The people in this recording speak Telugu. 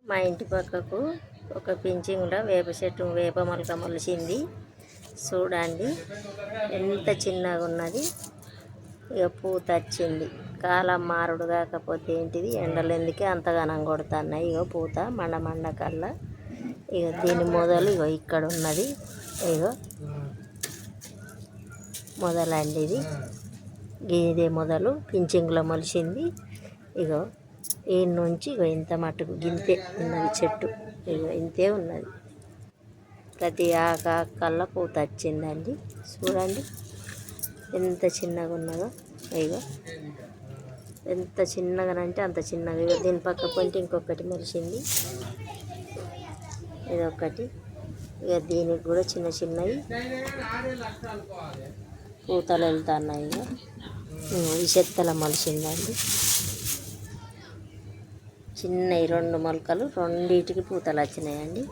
మా ఇంటి పక్కకు ఒక పింఛింగ్లో వేప చెట్టు వేప మొలక మొలిచింది. చూడండి ఎంత చిన్నగా ఉన్నది. ఇక పూత వచ్చింది. కాలం మారుడు కాకపోతే ఏంటిది, ఎండలు ఎందుకే అంతగానం కొడుతున్నాయి. ఇగో పూత మండ కల్లా. ఇక దీని మొదలు ఇగో ఇక్కడ ఉన్నది. ఇగో మొదలండి ఇదే మొదలు పింఛింగ్లో మొలిచింది. ఇగో ఈ నుంచి ఇగో ఇంత మట్టుకు గింతే ఉన్నది చెట్టు. ఇగో ఇంతే ఉన్నది. ప్రతి ఆకల్లా పూత వచ్చిందండి. చూడండి ఎంత చిన్నగా ఉన్నదో. ఇగో ఎంత చిన్నగానంటే అంత చిన్నగా. ఇగో దీని పక్క పొంటి ఇంకొకటి మొలిచింది. ఇదొకటి. ఇక దీనికి కూడా చిన్న చిన్నవి పూతలు వెళ్తున్నాయి. ఈ చెత్తల మొలిచిందండి. చిన్నవి 2 మొలకలు, రెండింటికి పూతలు వచ్చినాయండి.